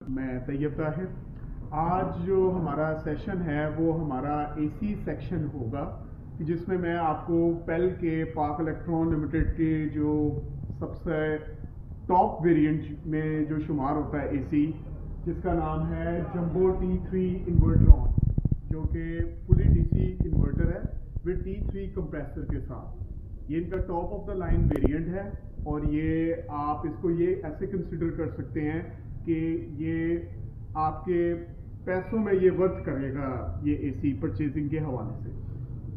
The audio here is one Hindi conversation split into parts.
मैं तैयब ताहिर। आज जो हमारा सेशन है वो हमारा एसी सेक्शन होगा, जिसमें मैं आपको पेल के पाक इलेक्ट्रॉन लिमिटेड के जो सबसे टॉप वेरिएंट में जो शुमार होता है एसी, जिसका नाम है जंबो T3 इन्वर्ट्रॉन, जो कि फुली डीसी इन्वर्टर है विद T3 कंप्रेसर के साथ। ये इनका top of the line variant है और ये आप इसको ये ऐसे कंसिडर कर सकते हैं कि ये आपके पैसों में ये वर्थ करेगा ये एसी परचेजिंग के हवाले से।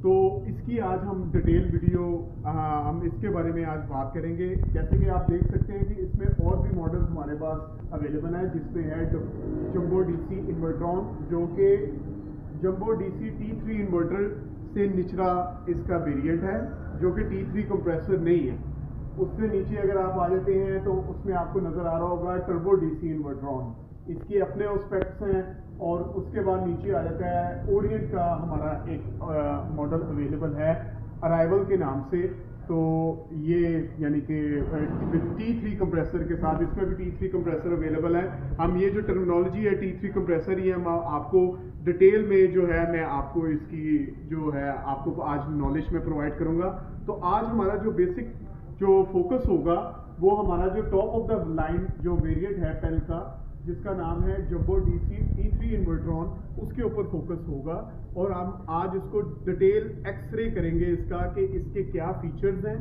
तो इसकी आज हम डिटेल वीडियो हम इसके बारे में आज बात करेंगे। जैसे कि आप देख सकते हैं कि इसमें और भी मॉडल्स हमारे पास अवेलेबल है, जिसमें है जंबो डीसी इन्वर्ट्रॉन, जो कि जंबो डीसी T3 इन्वर्टर से निचला इसका वेरिएंट है, जो कि T3 कंप्रेसर नहीं है। उससे नीचे अगर आप आ जाते हैं तो उसमें आपको नज़र आ रहा होगा टर्बो डीसी इन्वर्ट्रॉन। इसके अपने स्पेक्स हैं और उसके बाद नीचे आ जाता है ओरिएंट का हमारा एक मॉडल अवेलेबल है अराइवल के नाम से। तो ये यानी कि T3 कंप्रेसर के साथ इसमें भी T3 कंप्रेसर अवेलेबल है। हम ये जो टर्मिनोलॉजी है T3 कंप्रेसर, ये हम आपको डिटेल में जो है मैं आपको इसकी जो है आपको आज नॉलेज में प्रोवाइड करूंगा। तो आज हमारा जो बेसिक जो फोकस होगा वो हमारा जो टॉप ऑफ द लाइन जो वेरिएंट है पेल का, जिसका नाम है जंबो डीसी T3 इन्वर्ट्रॉन, उसके ऊपर फोकस होगा। और हम आज इसको डिटेल एक्सरे करेंगे इसका कि इसके क्या फीचर्स हैं।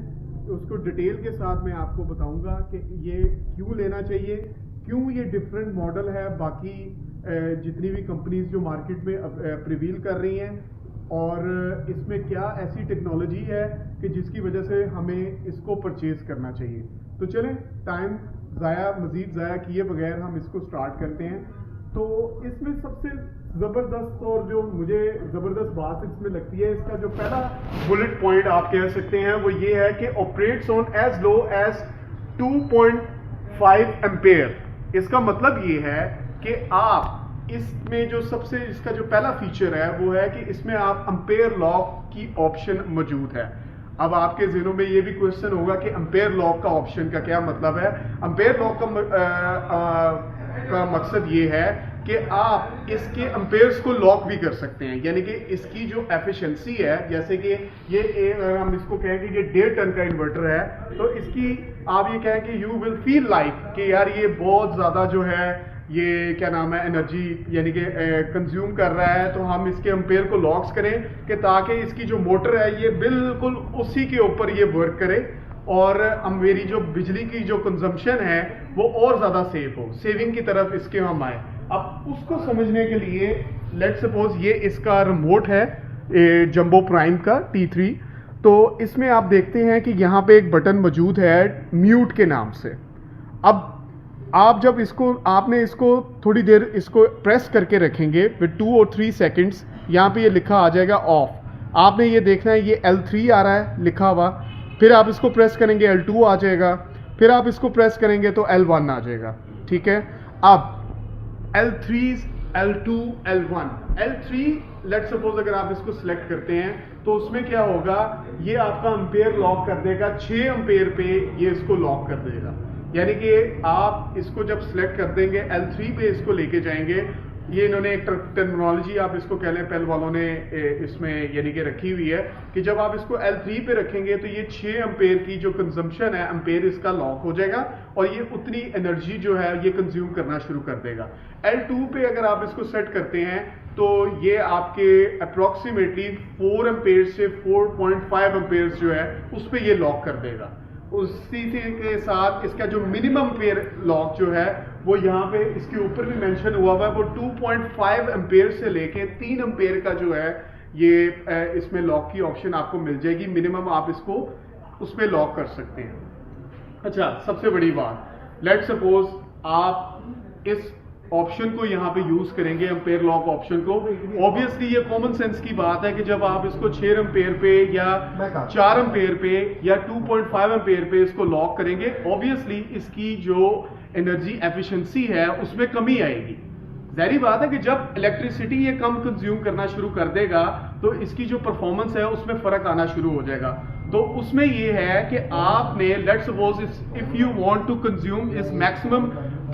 तो उसको डिटेल के साथ मैं आपको बताऊंगा कि ये क्यों लेना चाहिए, क्यों ये डिफरेंट मॉडल है बाकी जितनी भी कंपनीज जो मार्केट में प्रिवील कर रही हैं, और इसमें क्या ऐसी टेक्नोलॉजी है कि जिसकी वजह से हमें इसको परचेज करना चाहिए। तो चलें टाइम मज़ीद ज़ाया किए बगैर हम इसको स्टार्ट करते हैं। तो इसमें सबसे ज़बरदस्त और जो मुझे ज़बरदस्त बात इसमें लगती है, इसका जो पहला बुलेट पॉइंट आप कह सकते हैं वो ये है कि operates on as low as 2.5 ampere. इसका मतलब ये है कि आप इसमें जो सबसे इसका जो पहला फीचर है वो है कि इसमें आप एम्पेयर लॉक की ऑप्शन मौजूद है। अब आपके ज़हनों में ये भी क्वेश्चन होगा कि एम्पेयर लॉक का ऑप्शन का क्या मतलब है। एम्पेयर लॉक का मकसद ये है कि आप इसके एम्पेयर्स को लॉक भी कर सकते हैं, यानी कि इसकी जो एफिशिएंसी है, जैसे कि ये अगर हम इसको कहें कि ये 1.5 टन का इन्वर्टर है, तो इसकी आप ये कहें कि यू विल फील लाइक कि यार ये बहुत ज़्यादा जो है ये क्या नाम है एनर्जी यानी कि कंज्यूम कर रहा है। तो हम इसके एम्पेयर को लॉक्स करें कि ताकि इसकी जो मोटर है ये बिल्कुल उसी के ऊपर ये वर्क करे और मेरी जो बिजली की जो कंजम्पशन है वो और ज़्यादा सेव हो, सेविंग की तरफ इसके हम आए। अब उसको समझने के लिए लेट्स सपोज ये इसका रिमोट है जंबो प्राइम का T3। तो इसमें आप देखते हैं कि यहाँ पे एक बटन मौजूद है म्यूट के नाम से। अब आप जब आपने इसको थोड़ी देर इसको प्रेस करके रखेंगे विद 2 और 3 सेकंड्स, यहाँ पे ये लिखा आ जाएगा ऑफ। आपने ये देखना है ये L3 आ रहा है लिखा हुआ, फिर आप इसको प्रेस करेंगे L2 आ जाएगा, फिर आप इसको प्रेस करेंगे तो L1 आ जाएगा। ठीक है, अब L3 L2 L1 L3 let's suppose अगर आप इसको सिलेक्ट करते हैं तो उसमें क्या होगा, ये आपका एम्पेयर लॉक कर देगा 6 एम्पेयर पे, ये इसको लॉक कर देगा। यानी कि आप इसको जब सिलेक्ट कर देंगे L3 पे इसको लेके जाएंगे। ये इन्होंने एक टर्मिनोलॉजी आप इसको कह लें पेल वालों ने इसमें यानी कि रखी हुई है कि जब आप इसको L3 पे रखेंगे तो ये 6 एम्पेयर की जो कंजम्पशन है एम्पेयर इसका लॉक हो जाएगा और ये उतनी एनर्जी जो है ये कंज्यूम करना शुरू कर देगा। L2 पे अगर आप इसको सेट करते हैं तो ये आपके अप्रॉक्सीमेटली 4 एम्पेयर से 4.5 एम्पेयर जो है उस पर ये लॉक कर देगा। उसी के साथ इसका जो मिनिमम एम्पेयर लॉक जो है वो यहाँ पे इसके ऊपर भी मेंशन हुआ है, वो 2.5 एम्पेयर से लेके 3 एम्पेयर का जो है ये इसमें लॉक की ऑप्शन आपको मिल जाएगी। मिनिमम आप इसको उस पर लॉक कर सकते हैं। अच्छा, सबसे बड़ी बात, लेट्स सपोज आप इस ऑप्शन को यहाँ पे यूज करेंगे एम्पेयर लॉक ऑप्शन को। ऑब्वियसली ये कॉमन सेंस की बात है कि जब आप इसको 6 एम्पेयर पे या 4 एम्पेयर पे या 2.5 एम्पेयर पे इसको लॉक करेंगे, ऑब्वियसली इसकी जो एनर्जी एफिशिएंसी है उसमें कमी आएगी। जाहिर बात है कि जब इलेक्ट्रिसिटी ये कम कंज्यूम करना शुरू कर देगा तो इसकी जो परफॉर्मेंस है उसमें फर्क आना शुरू हो जाएगा। तो उसमें ये है कि आपने let's suppose if you want to consume इस मैक्सिमम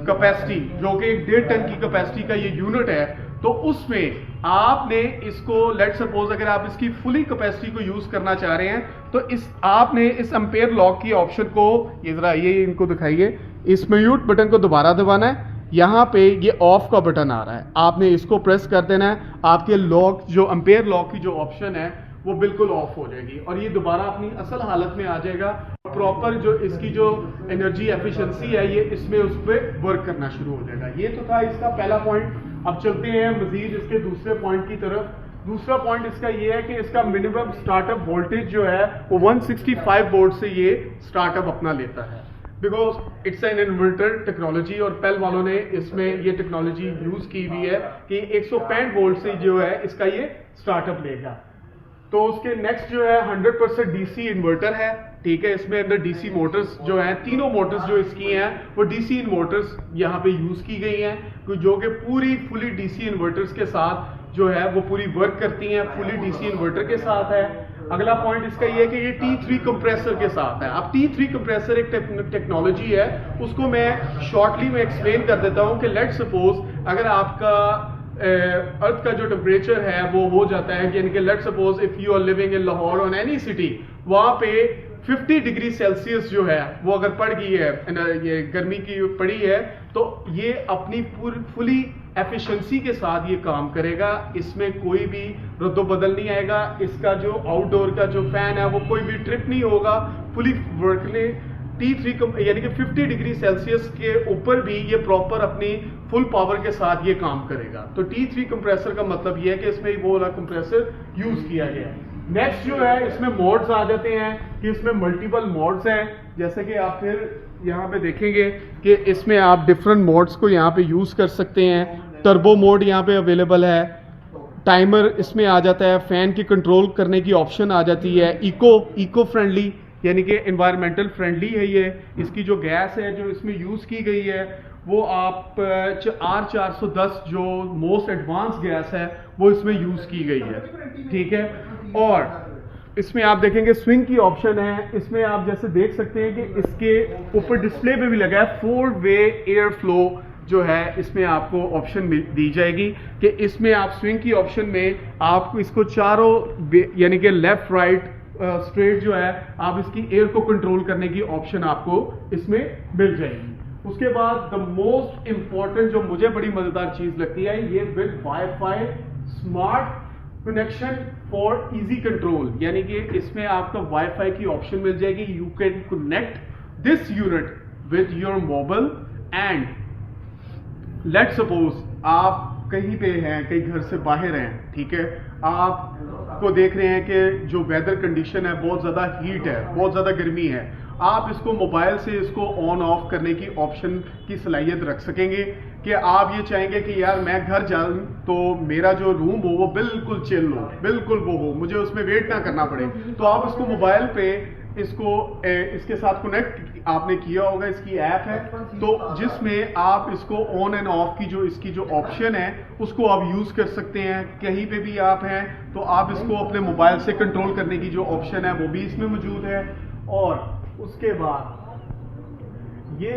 कैपेसिटी जो कि 1.5 टन की कैपेसिटी का ये यूनिट है, तो उसमें आपने इसको लेट सपोज अगर आप इसकी फुली कैपेसिटी को यूज करना चाह रहे हैं तो आपने इस एम्पेयर लॉक की ऑप्शन को ये जरा ये इनको दिखाइए, इस म्यूट बटन को दोबारा दबाना है, यहाँ पे ये ऑफ का बटन आ रहा है, आपने इसको प्रेस कर देना है, आपके लॉक जो एम्पेयर लॉक की जो ऑप्शन है वो बिल्कुल ऑफ हो जाएगी और ये दोबारा अपनी असल हालत में आ जाएगा। प्रॉपर जो इसकी जो एनर्जी एफिशिएंसी है ये इसमें उस पर वर्क करना शुरू हो जाएगा। ये तो था इसका पहला पॉइंट। अब चलते हैं मजीद इसके दूसरे पॉइंट की तरफ। दूसरा पॉइंट इसका ये है कि इसका मिनिमम स्टार्टअप वोल्टेज जो है वो 165 वोल्ट से ये स्टार्टअप अपना लेता है, because it's an inverter technology और पेल वालों ने इसमें ये टेक्नोलॉजी यूज की हुई है कि 165 वोल्ट से जो है इसका ये स्टार्टअप लेगा। तो उसके नेक्स्ट जो है 100% डीसी इन्वर्टर है, ठीक है। इसमें अंदर डीसी मोटर्स जो हैं, तीनों मोटर्स जो इसकी हैं वो डीसी इन्वर्टर्स यहाँ पे यूज की गई हैं जो कि पूरी फुली डीसी इन्वर्टर्स के साथ जो है वो पूरी वर्क करती हैं, फुली डीसी इन्वर्टर के साथ है। अगला पॉइंट इसका ये है कि ये T3 कंप्रेसर के साथ है। अब T3 कंप्रेसर एक टेक्नोलॉजी है, उसको मैं शॉर्टली में एक्सप्लेन कर देता हूँ कि लेट सपोज अगर आपका अर्थ का जो टेम्परेचर है वो हो जाता है, यानी कि let suppose if you are living in Lahore और एनी सिटी, वहां पे 50 डिग्री सेल्सियस जो है वो अगर पड़ गई है, ये गर्मी की पड़ी है, तो ये अपनी फुली एफिशिएंसी के साथ ये काम करेगा, इसमें कोई भी रद्दो बदल नहीं आएगा। इसका जो आउटडोर का जो फैन है वो कोई भी ट्रिप नहीं होगा, फुली वर्कने T3 यानी कि 50 डिग्री सेल्सियस के ऊपर भी ये प्रॉपर अपनी फुल पावर के साथ ये काम करेगा। तो T3 कंप्रेसर का मतलब ये है कि इसमें वो वाला कंप्रेसर यूज किया गया है। नेक्स्ट जो है इसमें मोड्स आ जाते हैं कि इसमें मल्टीपल मोड्स हैं, जैसे कि आप फिर यहाँ पे देखेंगे कि इसमें आप डिफरेंट मोड्स को यहाँ पे यूज कर सकते हैं। टर्बो मोड यहाँ पे अवेलेबल है, टाइमर इसमें आ जाता है, फैन की कंट्रोल करने की ऑप्शन आ जाती है, इको फ्रेंडली यानी कि एनवायरमेंटल फ्रेंडली है ये। इसकी जो गैस है जो इसमें यूज की गई है वो आप R410 जो मोस्ट एडवांस गैस है वो इसमें यूज की गई है, ठीक है। और इसमें आप देखेंगे स्विंग की ऑप्शन है, इसमें आप जैसे देख सकते हैं कि इसके ऊपर डिस्प्ले पे भी लगा है 4-वे एयर फ्लो जो है, इसमें आपको ऑप्शन दी जाएगी कि इसमें आप स्विंग की ऑप्शन में आपको इसको चारों यानी कि लेफ्ट राइट स्ट्रेट जो है आप इसकी एयर को कंट्रोल करने की ऑप्शन आपको इसमें मिल जाएगी। उसके बाद द मोस्ट इंपॉर्टेंट जो मुझे बड़ी मजेदार चीज लगती है, ये with wifi smart connection for easy control, यानी कि इसमें आपको वाईफाई की ऑप्शन मिल जाएगी। You can connect this unit with your mobile and let suppose आप कहीं पे हैं, कहीं घर से बाहर हैं, ठीक है, आपको देख रहे हैं कि जो वेदर कंडीशन है बहुत ज़्यादा हीट है, बहुत ज़्यादा गर्मी है, आप इसको मोबाइल से इसको ऑन ऑफ करने की ऑप्शन की सलाहियत रख सकेंगे कि आप ये चाहेंगे कि यार मैं घर जाऊं तो मेरा जो रूम हो वो बिल्कुल चिल हो, बिल्कुल वो हो, मुझे उसमें वेट ना करना पड़े, तो आप इसको मोबाइल पे इसको इसके साथ कनेक्ट आपने किया होगा, इसकी ऐप है, तो जिसमें आप इसको ऑन एंड ऑफ की जो इसकी जो ऑप्शन है उसको आप यूज कर सकते हैं। कहीं पे भी आप हैं तो आप इसको अपने मोबाइल से कंट्रोल करने की जो ऑप्शन है वो भी इसमें मौजूद है। और उसके बाद ये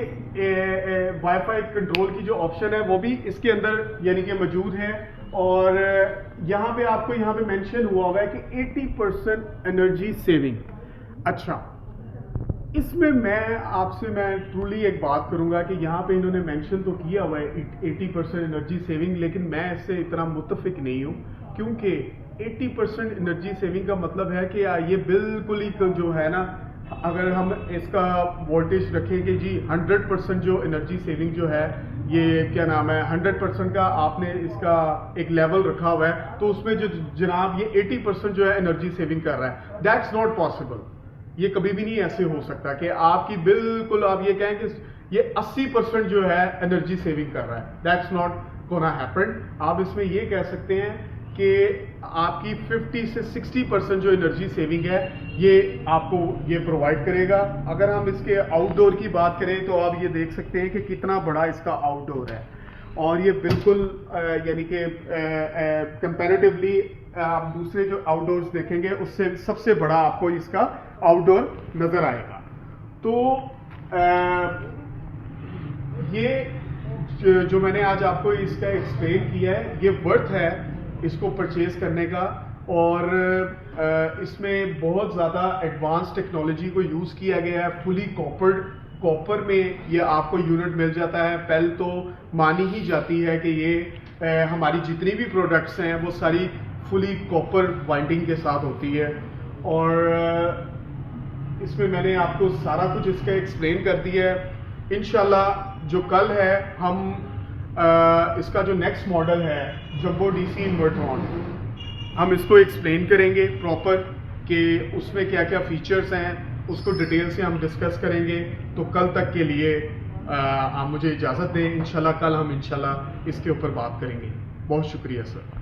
वाईफाई कंट्रोल की जो ऑप्शन है वो भी इसके अंदर यानी कि मौजूद है। और यहाँ पे आपको यहाँ पे मेंशन हुआ हुआ है कि 80% एनर्जी सेविंग। अच्छा, इसमें मैं ट्रूली एक बात करूंगा कि यहाँ पे इन्होंने मेंशन तो किया हुआ है 80% एनर्जी सेविंग, लेकिन मैं इससे इतना मुत्तफिक नहीं हूँ, क्योंकि 80% एनर्जी सेविंग का मतलब है कि ये बिल्कुल ही जो है ना, अगर हम इसका वोल्टेज रखें कि जी 100% जो एनर्जी सेविंग जो है, ये क्या नाम है 100% का आपने इसका एक लेवल रखा हुआ है, तो उसमें जो जनाब ये 80% जो है एनर्जी सेविंग कर रहा है, दैट्स नॉट पॉसिबल। ये कभी भी नहीं ऐसे हो सकता कि आपकी बिल्कुल आप ये कहें कि ये 80% जो है एनर्जी सेविंग कर रहा है, दैट्स नॉट गोना हैपन। आप इसमें ये कह सकते हैं कि आपकी 50 से 60% जो एनर्जी सेविंग है ये आपको ये प्रोवाइड करेगा। अगर हम इसके आउटडोर की बात करें तो आप ये देख सकते हैं कि कितना बड़ा इसका आउटडोर है, और ये बिल्कुल यानी कि कंपैरेटिवली आप दूसरे जो आउटडोर्स देखेंगे उससे सबसे बड़ा आपको इसका आउटडोर नजर आएगा। तो ये जो मैंने आज आपको इसका एक्सप्लेन किया है, ये वर्थ है इसको परचेज करने का। और इसमें बहुत ज़्यादा एडवांस टेक्नोलॉजी को यूज़ किया गया है। फुली कॉपर में ये आपको यूनिट मिल जाता है। पहले तो मानी ही जाती है कि ये हमारी जितनी भी प्रोडक्ट्स हैं वो सारी फुली कॉपर वाइंडिंग के साथ होती है। और इसमें मैंने आपको सारा कुछ इसका एक्सप्लेन कर दिया है। इंशाल्लाह जो कल है हम इसका जो नेक्स्ट मॉडल है जंबो डीसी इन्वर्ट्रॉन, हम इसको एक्सप्लेन करेंगे प्रॉपर कि उसमें क्या क्या फीचर्स हैं, उसको डिटेल से हम डिस्कस करेंगे। तो कल तक के लिए आप मुझे इजाज़त दें। इंशाल्लाह कल हम इंशाल्लाह इसके ऊपर बात करेंगे। बहुत शुक्रिया सर।